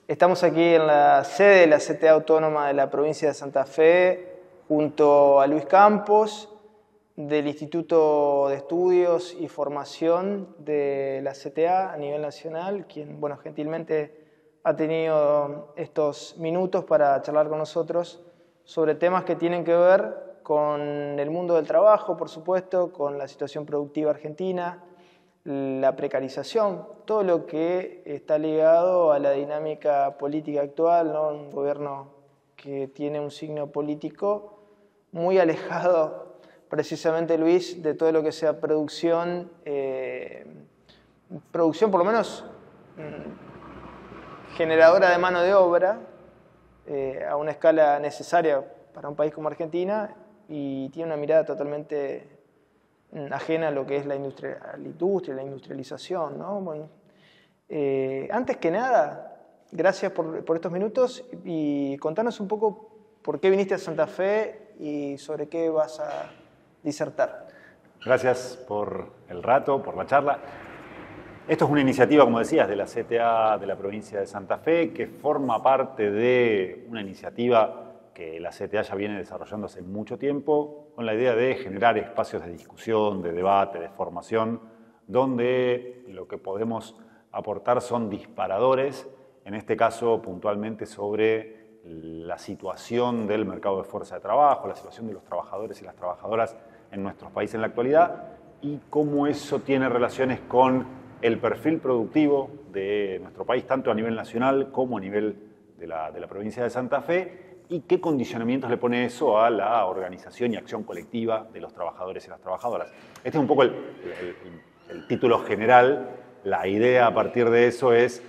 Estamos aquí en la sede de la CTA Autónoma de la provincia de Santa Fe, junto a Luis Campos, del Instituto de Estudios y Formación de la CTA a nivel nacional, quien, bueno, gentilmente ha tenido estos minutos para charlar con nosotros sobre temas que tienen que ver con el mundo del trabajo, por supuesto, con la situación productiva argentina, la precarización, todo lo que está ligado a la dinámica política actual, ¿no? Un gobierno que tiene un signo político muy alejado, precisamente, Luis, de todo lo que sea producción, producción por lo menos generadora de mano de obra, a una escala necesaria para un país como Argentina, y tiene una mirada totalmente ajena a lo que es la industria, la industrialización, ¿no? Bueno, antes que nada, gracias por estos minutos y contanos un poco por qué viniste a Santa Fe y sobre qué vas a disertar. Gracias por el rato, por la charla. Esto es una iniciativa, como decías, de la CTA de la provincia de Santa Fe, que forma parte de una iniciativa que la CTA ya viene desarrollando hace mucho tiempo, con la idea de generar espacios de discusión, de debate, de formación, donde lo que podemos aportar son disparadores, en este caso puntualmente sobre la situación del mercado de fuerza de trabajo, la situación de los trabajadores y las trabajadoras en nuestros países en la actualidad, y cómo eso tiene relaciones con el perfil productivo de nuestro país, tanto a nivel nacional como a nivel de la provincia de Santa Fe, y qué condicionamientos le pone eso a la organización y acción colectiva de los trabajadores y las trabajadoras. Este es un poco el título general. La idea a partir de eso es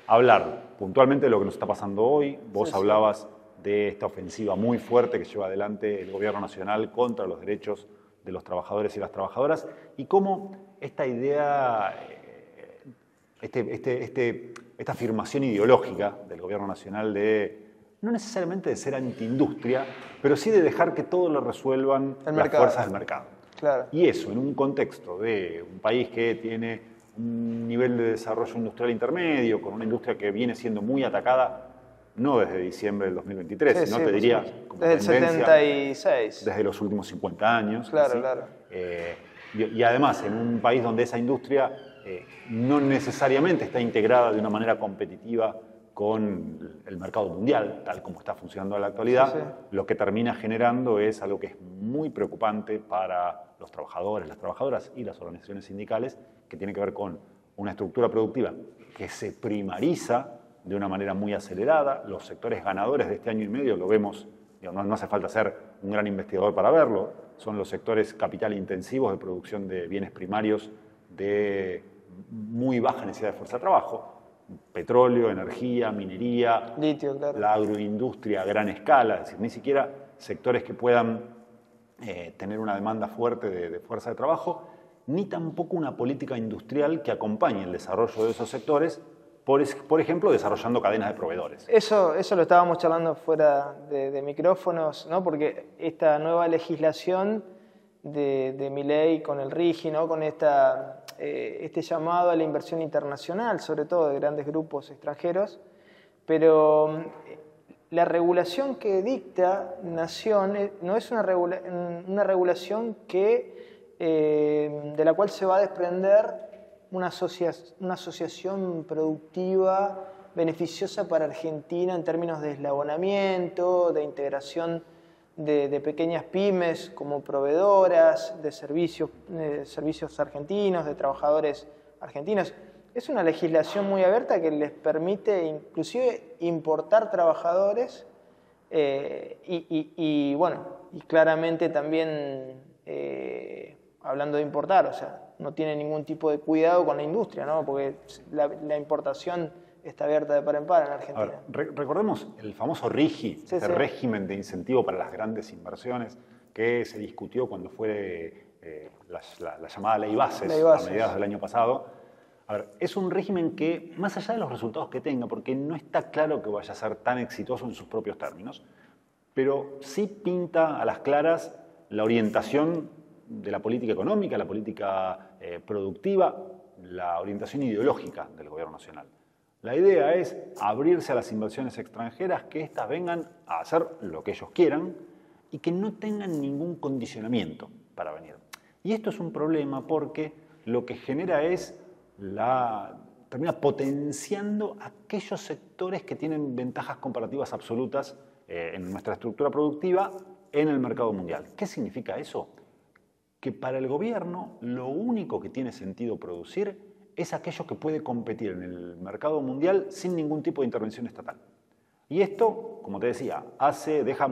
hablar puntualmente de lo que nos está pasando hoy. Vos hablabas de esta ofensiva muy fuerte que lleva adelante el gobierno nacional contra los derechos de los trabajadores y las trabajadoras, y cómo esta idea, esta afirmación ideológica del gobierno nacional de no necesariamente de ser antiindustria, pero sí de dejar que todo lo resuelvan las fuerzas del mercado. Claro. Y eso en un contexto de un país que tiene un nivel de desarrollo industrial intermedio, con una industria que viene siendo muy atacada, no desde diciembre del 2023, sino te diría como desde el 76. Desde los últimos 50 años. Claro, ¿sí? claro. Y además en un país donde esa industria no necesariamente está integrada de una manera competitiva con el mercado mundial, tal como está funcionando en la actualidad, lo que termina generando es algo que es muy preocupante para los trabajadores, las trabajadoras y las organizaciones sindicales, que tiene que ver con una estructura productiva que se primariza de una manera muy acelerada. Los sectores ganadores de este año y medio lo vemos, no hace falta ser un gran investigador para verlo, son los sectores capital intensivos de producción de bienes primarios de muy baja necesidad de fuerza de trabajo. Petróleo, energía, minería, litio, claro. La agroindustria a gran escala, es decir, ni siquiera sectores que puedan tener una demanda fuerte de fuerza de trabajo, ni tampoco una política industrial que acompañe el desarrollo de esos sectores, por ejemplo, desarrollando cadenas de proveedores. Eso lo estábamos charlando fuera de micrófonos, ¿no? Porque esta nueva legislación de Milei con el RIGI, ¿no? Con este llamado a la inversión internacional, sobre todo de grandes grupos extranjeros, pero la regulación que dicta Nación no es una regulación de la cual se va a desprender una asociación productiva beneficiosa para Argentina en términos de eslabonamiento, de integración de pequeñas pymes como proveedoras, de servicios argentinos, de trabajadores argentinos. Es una legislación muy abierta que les permite inclusive importar trabajadores y claramente también hablando de importar, o sea, no tiene ningún tipo de cuidado con la industria, ¿no? Porque la importación está abierta de par en par en Argentina. Ahora, recordemos el famoso RIGI, régimen de incentivo para las grandes inversiones, que se discutió cuando fue la llamada Ley Bases a mediados del año pasado. A ver, es un régimen que, más allá de los resultados que tenga, porque no está claro que vaya a ser tan exitoso en sus propios términos, pero sí pinta a las claras la orientación de la política económica, la política productiva, la orientación ideológica del gobierno nacional. La idea es abrirse a las inversiones extranjeras, que éstas vengan a hacer lo que ellos quieran y que no tengan ningún condicionamiento para venir. Y esto es un problema porque lo que genera es termina potenciando aquellos sectores que tienen ventajas comparativas absolutas en nuestra estructura productiva en el mercado mundial. ¿Qué significa eso? Que para el gobierno lo único que tiene sentido producir es aquello que puede competir en el mercado mundial sin ningún tipo de intervención estatal. Y esto, como te decía, deja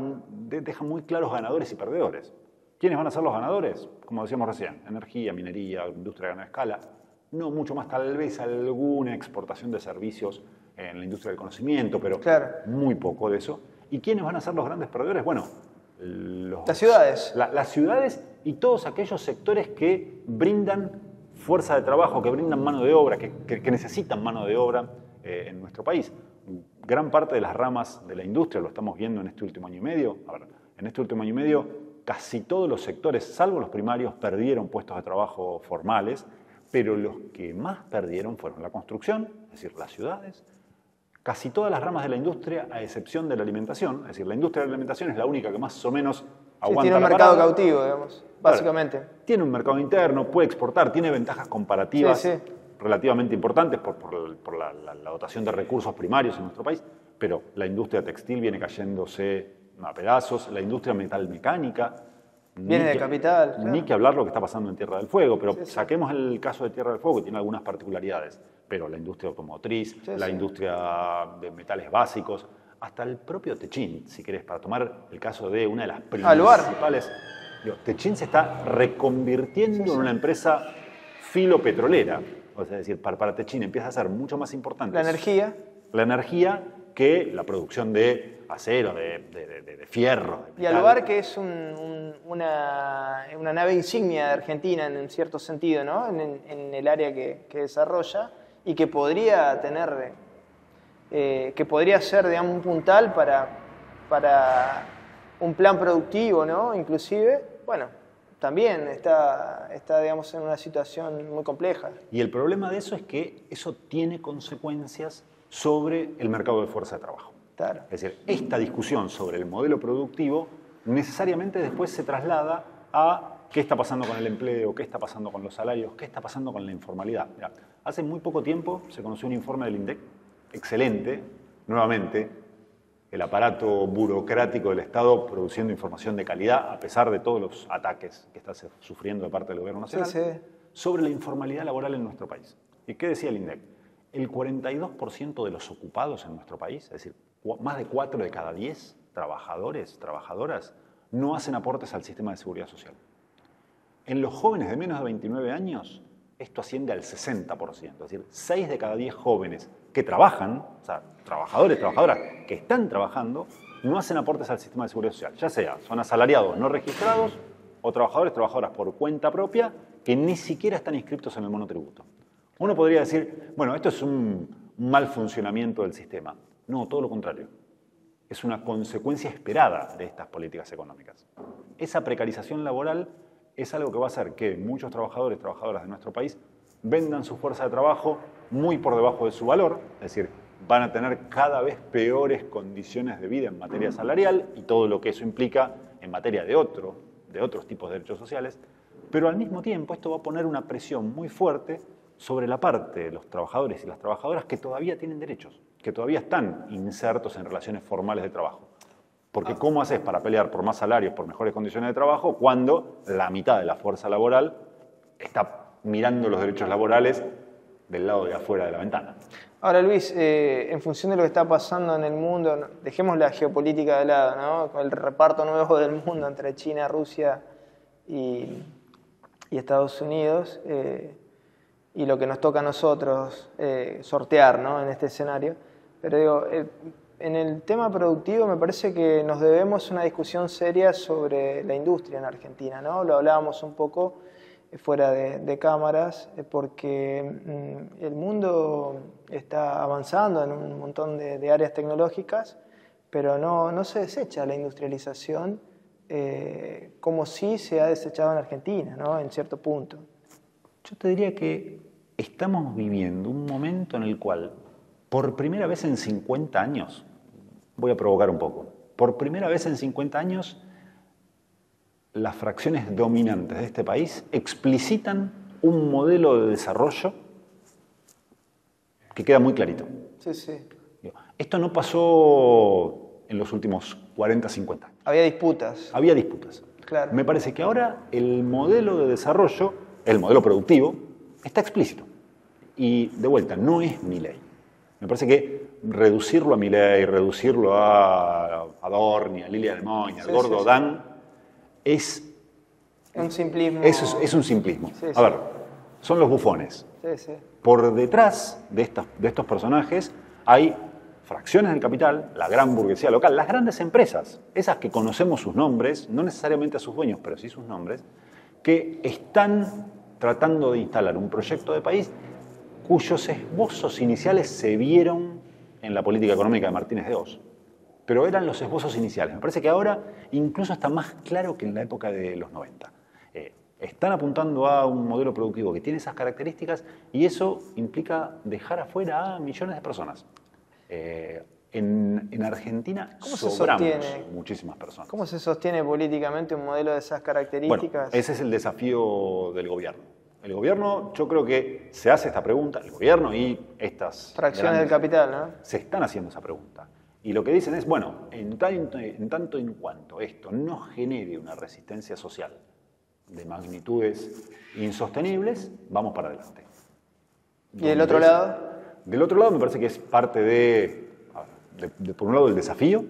muy claros ganadores y perdedores. ¿Quiénes van a ser los ganadores? Como decíamos recién, energía, minería, industria de gran escala. No mucho más, tal vez alguna exportación de servicios en la industria del conocimiento, pero muy poco de eso. ¿Y quiénes van a ser los grandes perdedores? Bueno, las ciudades. Las ciudades y todos aquellos sectores que brindan fuerza de trabajo, que brindan mano de obra, que necesitan mano de obra en nuestro país. Gran parte de las ramas de la industria, lo estamos viendo en este último año y medio. A ver, en este último año y medio, casi todos los sectores, salvo los primarios, perdieron puestos de trabajo formales, pero los que más perdieron fueron la construcción, es decir, las ciudades, casi todas las ramas de la industria, a excepción de la alimentación. Es decir, la industria de la alimentación es la única que más o menos aguanta. Tiene un mercado cautivo, digamos, básicamente. Ahora, tiene un mercado interno, puede exportar, tiene ventajas comparativas relativamente importantes por la dotación de recursos primarios en nuestro país, pero la industria textil viene cayéndose a pedazos, la industria metalmecánica. Viene de capital. Ni que hablar lo que está pasando en Tierra del Fuego, pero saquemos el caso de Tierra del Fuego, que tiene algunas particularidades, pero la industria automotriz, la industria de metales básicos, hasta el propio Techint, si querés, para tomar el caso de una de las principales. Techint se está reconvirtiendo en una empresa filopetrolera. O sea, es decir, para Techint empieza a ser mucho más importante la energía que la producción de acero, de fierro. Y Aluar, que es una nave insignia de Argentina en cierto sentido, ¿no? En el área que desarrolla y que podría tener, que podría ser, digamos, un puntal para un plan productivo, ¿no? Inclusive, bueno, también está, digamos, en una situación muy compleja. Y el problema de eso es que eso tiene consecuencias sobre el mercado de fuerza de trabajo. Claro. Es decir, esta discusión sobre el modelo productivo necesariamente después se traslada a qué está pasando con el empleo, qué está pasando con los salarios, qué está pasando con la informalidad. Mirá, hace muy poco tiempo se conoció un informe del INDEC, excelente, nuevamente, el aparato burocrático del Estado produciendo información de calidad, a pesar de todos los ataques que está sufriendo de parte del gobierno nacional, sobre la informalidad laboral en nuestro país. ¿Y qué decía el INDEC? El 42% de los ocupados en nuestro país, es decir, más de 4 de cada 10 trabajadores, trabajadoras, no hacen aportes al sistema de seguridad social. En los jóvenes de menos de 29 años, esto asciende al 60%, es decir, 6 de cada 10 jóvenes que trabajan, o sea, trabajadores, trabajadoras que están trabajando, no hacen aportes al sistema de seguridad social, ya sea son asalariados no registrados o trabajadores, trabajadoras por cuenta propia que ni siquiera están inscritos en el monotributo. Uno podría decir, bueno, esto es un mal funcionamiento del sistema. No, todo lo contrario. Es una consecuencia esperada de estas políticas económicas. Esa precarización laboral es algo que va a hacer que muchos trabajadores y trabajadoras de nuestro país vendan su fuerza de trabajo muy por debajo de su valor, es decir, van a tener cada vez peores condiciones de vida en materia salarial y todo lo que eso implica en materia de otros tipos de derechos sociales, pero al mismo tiempo esto va a poner una presión muy fuerte sobre la parte de los trabajadores y las trabajadoras que todavía tienen derechos, que todavía están insertos en relaciones formales de trabajo. Porque ¿cómo haces para pelear por más salarios, por mejores condiciones de trabajo, cuando la mitad de la fuerza laboral está mirando los derechos laborales del lado de afuera de la ventana? Ahora, Luis, en función de lo que está pasando en el mundo, dejemos la geopolítica de lado, ¿no? Con el reparto nuevo del mundo entre China, Rusia y Estados Unidos, y lo que nos toca a nosotros sortear, ¿no? En este escenario. Pero digo, en el tema productivo me parece que nos debemos una discusión seria sobre la industria en Argentina, ¿no? Lo hablábamos un poco fuera de cámaras, porque el mundo está avanzando en un montón de áreas tecnológicas, pero no se desecha la industrialización como sí se ha desechado en Argentina, ¿no? En cierto punto. Yo te diría que estamos viviendo un momento en el cual, por primera vez en 50 años, voy a provocar un poco, por primera vez en 50 años, las fracciones dominantes de este país explicitan un modelo de desarrollo que queda muy clarito. Sí, sí. Esto no pasó en los últimos 40, 50 años. Había disputas. Había disputas. Claro. Me parece que ahora el modelo de desarrollo, el modelo productivo, está explícito. Y de vuelta, no es Milei. Me parece que reducirlo a Milei, reducirlo a Adorni, a Lilia Lemoyne, al Gordo Dan, es un simplismo. Es un simplismo. Sí, a ver, son los bufones. Sí, sí. Por detrás de estos personajes hay fracciones del capital, la gran burguesía local, las grandes empresas, esas que conocemos sus nombres, no necesariamente a sus dueños, pero sí sus nombres, que están tratando de instalar un proyecto de país cuyos esbozos iniciales se vieron en la política económica de Martínez de Hoz. Pero eran los esbozos iniciales. Me parece que ahora incluso está más claro que en la época de los 90. Están apuntando a un modelo productivo que tiene esas características y eso implica dejar afuera a millones de personas. En Argentina sobramos muchísimas personas. ¿Cómo se sostiene políticamente un modelo de esas características? Bueno, ese es el desafío del gobierno. El gobierno, yo creo que se hace esta pregunta, el gobierno y estas fracciones del capital, ¿no? Se están haciendo esa pregunta. Y lo que dicen es, bueno, en tanto en cuanto esto no genere una resistencia social de magnitudes insostenibles, vamos para adelante. ¿Y del otro lado? Del otro lado me parece que es parte de, por un lado, el desafío,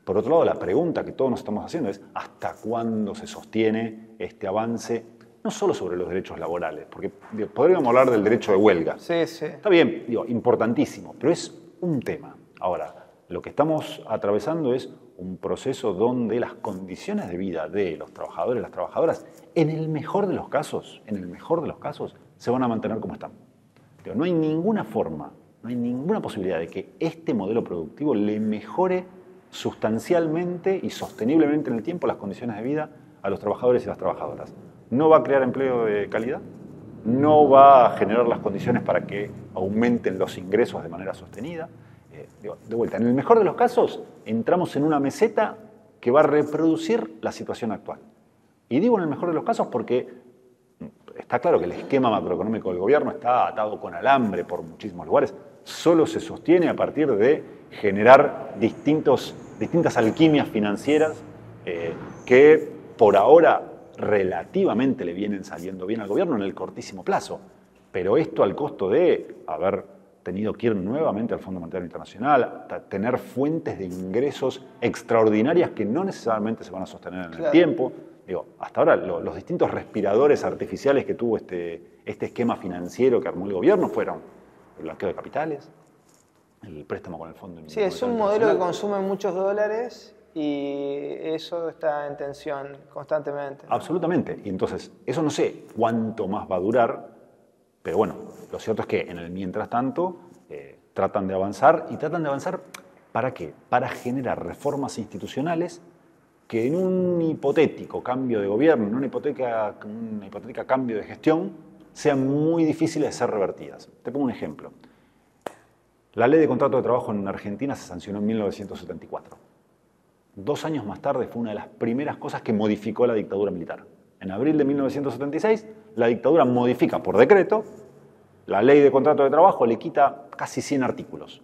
por otro lado, la pregunta que todos nos estamos haciendo es ¿hasta cuándo se sostiene este avance? No solo sobre los derechos laborales, porque podríamos hablar del derecho de huelga. Sí, sí. Está bien, importantísimo, pero es un tema. Ahora, lo que estamos atravesando es un proceso donde las condiciones de vida de los trabajadores y las trabajadoras, en el mejor de los casos, se van a mantener como están. No hay ninguna forma, no hay ninguna posibilidad de que este modelo productivo le mejore sustancialmente y sosteniblemente en el tiempo las condiciones de vida a los trabajadores y las trabajadoras. No va a crear empleo de calidad, no va a generar las condiciones para que aumenten los ingresos de manera sostenida. De vuelta, en el mejor de los casos, entramos en una meseta que va a reproducir la situación actual. Y digo en el mejor de los casos porque está claro que el esquema macroeconómico del gobierno está atado con alambre por muchísimos lugares. Solo se sostiene a partir de generar distintas alquimias financieras que por ahora relativamente le vienen saliendo bien al gobierno en el cortísimo plazo. Pero esto al costo de haber tenido que ir nuevamente al Fondo Monetario Internacional, tener fuentes de ingresos extraordinarias que no necesariamente se van a sostener en el tiempo. Hasta ahora los distintos respiradores artificiales que tuvo este esquema financiero que armó el gobierno fueron el blanqueo de capitales, el préstamo con el Fondo Monetario Internacional. Sí, es un modelo que consume muchos dólares y eso está en tensión constantemente, ¿no? Absolutamente. Y entonces, eso no sé cuánto más va a durar, pero bueno, lo cierto es que en el mientras tanto tratan de avanzar. ¿Y tratan de avanzar para qué? Para generar reformas institucionales que en un hipotético cambio de gobierno, en una hipotética cambio de gestión, sean muy difíciles de ser revertidas. Te pongo un ejemplo. La ley de contrato de trabajo en Argentina se sancionó en 1974. 2 años más tarde fue una de las primeras cosas que modificó la dictadura militar. En abril de 1976, la dictadura modifica por decreto la ley de contrato de trabajo, le quita casi 100 artículos.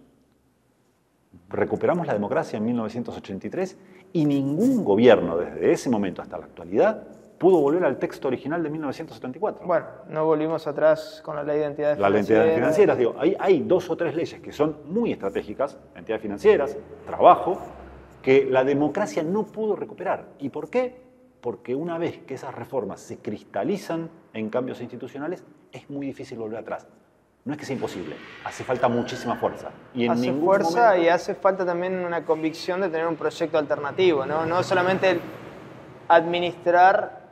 Recuperamos la democracia en 1983 y ningún gobierno desde ese momento hasta la actualidad pudo volver al texto original de 1974. Bueno, no volvimos atrás con la ley de entidades financieras. La ley de entidades financieras, digo, hay 2 o 3 leyes que son muy estratégicas, entidades financieras, trabajo, que la democracia no pudo recuperar. ¿Y por qué? Porque una vez que esas reformas se cristalizan en cambios institucionales, es muy difícil volver atrás. No es que sea imposible, hace falta muchísima fuerza. Y en hace fuerza y hace falta también una convicción de tener un proyecto alternativo, ¿no? No solamente administrar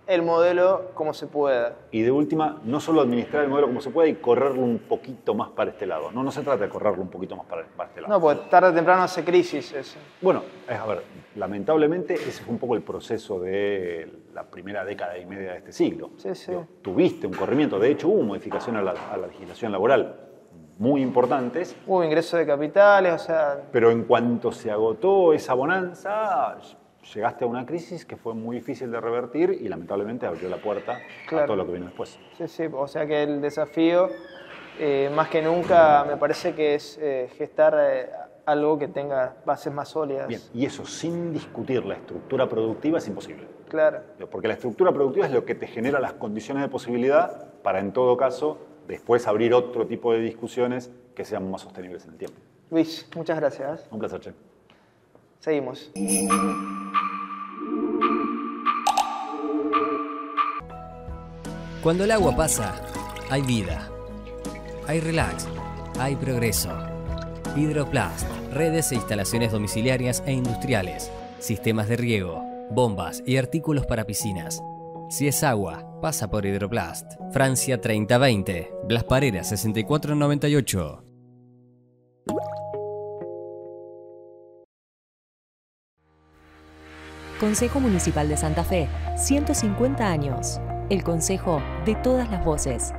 el modelo como se pueda. Y de última, no solo administrar el modelo como se pueda y correrlo un poquito más para este lado. No se trata de correrlo un poquito más para este lado. No, porque tarde o temprano hace crisis eso. Bueno, a ver, lamentablemente ese fue un poco el proceso de la primera década y media de este siglo. Sí, sí. Tuviste un corrimiento, de hecho hubo modificaciones a la legislación laboral muy importantes. Hubo ingreso de capitales, o sea... Pero en cuanto se agotó esa bonanza, llegaste a una crisis que fue muy difícil de revertir y lamentablemente abrió la puerta a todo lo que vino después. Sí, sí, o sea que el desafío, más que nunca, me parece que es gestar algo que tenga bases más sólidas. Bien, y eso sin discutir la estructura productiva es imposible. Claro. Porque la estructura productiva es lo que te genera las condiciones de posibilidad para, en todo caso, después abrir otro tipo de discusiones que sean más sostenibles en el tiempo. Luis, muchas gracias. Un placer, Che. Seguimos. Cuando el agua pasa, hay vida, hay relax, hay progreso. Hidroplast, redes e instalaciones domiciliarias e industriales, sistemas de riego, bombas y artículos para piscinas. Si es agua, pasa por Hidroplast. Francia 3020, Blas Parera 6498. Consejo Municipal de Santa Fe, 150 años. El consejo de todas las voces.